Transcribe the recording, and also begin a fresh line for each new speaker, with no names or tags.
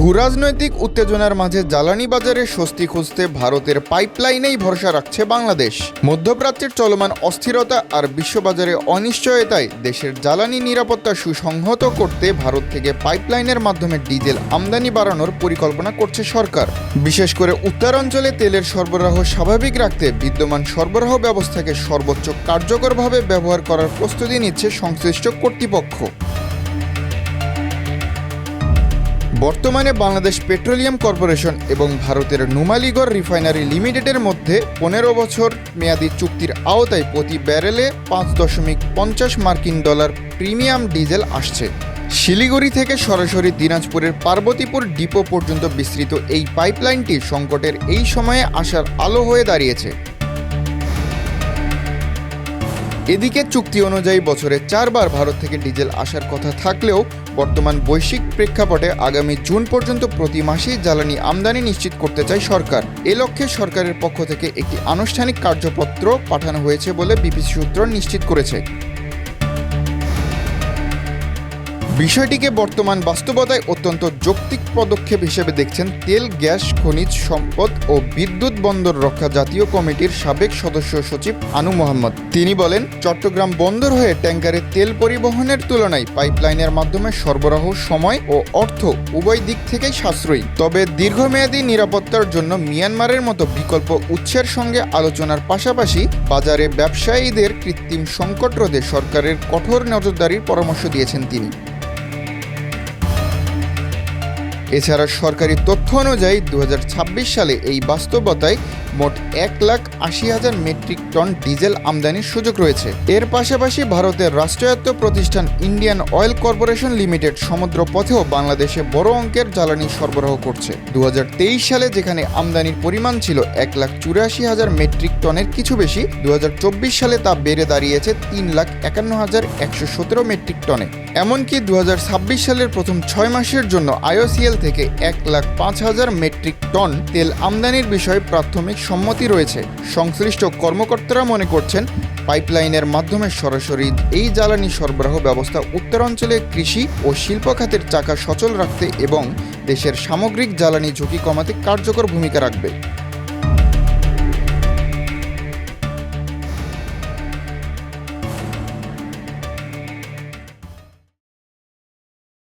ভূরাজনৈতিক উত্তেজনার মাঝে জ্বালানি বাজারে স্বস্তি খুঁজতে ভারতের পাইপলাইনেই ভরসা রাখছে বাংলাদেশ। মধ্যপ্রাচ্যের চলমান অস্থিরতা আর বিশ্ববাজারে অনিশ্চয়তায় দেশের জ্বালানি নিরাপত্তা সুসংহত করতে ভারত থেকে পাইপলাইনের মাধ্যমে ডিজেল আমদানি বাড়ানোর পরিকল্পনা করছে সরকার। বিশেষ করে উত্তরাঞ্চলে তেলের সরবরাহ স্বাভাবিক রাখতে বিদ্যমান সরবরাহ ব্যবস্থাকে সর্বোচ্চ কার্যকরভাবে ব্যবহার করার প্রস্তুতি নিচ্ছে সংশ্লিষ্ট কর্তৃপক্ষ। বর্তমানে বাংলাদেশ পেট্রোলিয়াম কর্পোরেশন এবং ভারতের নুমালীগড় রিফাইনারি লিমিটেডের মধ্যে 15 বছর মেয়াদী চুক্তির আওতায় প্রতি ব্যারেলে $5.50 প্রিমিয়াম ডিজেল আসছে। শিলিগুড়ি থেকে সরাসরি দিনাজপুরের পার্বতীপুর ডিপো পর্যন্ত বিস্তৃত এই পাইপলাইনটি সংকটের এই সময়ে আসার আলো হয়ে দাঁড়িয়েছে। এদিকে চুক্তি অনুযায়ী বছরে 4 বার ভারত থেকে ডিজেল আসার কথা থাকলেও বর্তমান বৈশ্বিক প্রেক্ষাপটে আগামী জুন পর্যন্ত প্রতি মাসেই জ্বালানি আমদানি নিশ্চিত করতে চায় সরকার। এ লক্ষ্যে সরকারের পক্ষ থেকে একটি আনুষ্ঠানিক কার্যপত্র পাঠানো হয়েছে বলে বিবিসি সূত্র নিশ্চিত করেছে। বিষয়টিকে বর্তমান বাস্তবতায় অত্যন্ত যৌক্তিক পদক্ষেপ হিসেবে দেখছেন তেল, গ্যাস, খনিজ সম্পদ ও বিদ্যুৎ বন্দর রক্ষা জাতীয় কমিটির সাবেক সদস্য সচিব আনু মোহাম্মদ। তিনি বলেন, চট্টগ্রাম বন্দর হয়ে ট্যাঙ্কারে তেল পরিবহনের তুলনায় পাইপলাইনের মাধ্যমে সরবরাহ সময় ও অর্থ উভয় দিক থেকেই সাশ্রয়ী। তবে দীর্ঘমেয়াদী নিরাপত্তার জন্য মিয়ানমারের মতো বিকল্প উৎসের সঙ্গে আলোচনার পাশাপাশি বাজারে ব্যবসায়ীদের কৃত্রিম সংকট রোধে সরকারের কঠোর নজরদারির পরামর্শ দিয়েছেন তিনি। এছাড়া সরকারি তথ্য অনুযায়ী 2026 সালে এই বাস্তবতায় মোট 1,80,000 মেট্রিক টন ডিজেল আমদানির সুযোগ রয়েছে। এর পাশাপাশি ভারতের রাষ্ট্রায়ত্ত প্রতিষ্ঠান ইন্ডিয়ান অয়েল কর্পোরেশন লিমিটেড সমুদ্র পথেও বাংলাদেশে বড় অঙ্কের জ্বালানি সরবরাহ করছে। 2023 সালে যেখানে আমদানির পরিমাণ ছিল 1,84,000 মেট্রিক টনের কিছু বেশি, 2024 সালে তা বেড়ে দাঁড়িয়েছে 3,51,117 মেট্রিক টনে। এমনকি 2026 সালের প্রথম 6 মাসের জন্য আইওসিএল থেকে 1,05,000 মেট্রিক টন তেল আমদানির বিষয়ে প্রাথমিক সম্মতি রয়েছে। সংশ্লিষ্ট কর্মকর্তারা মনে করছেন, পাইপলাইনের মাধ্যমে সরাসরি এই জ্বালানি সরবরাহ ব্যবস্থা উত্তরাঞ্চলে কৃষি ও শিল্প খাতের চাকা সচল রাখতে এবং দেশের সামগ্রিক জ্বালানি ঝুঁকি কমাতে কার্যকর ভূমিকা রাখবে।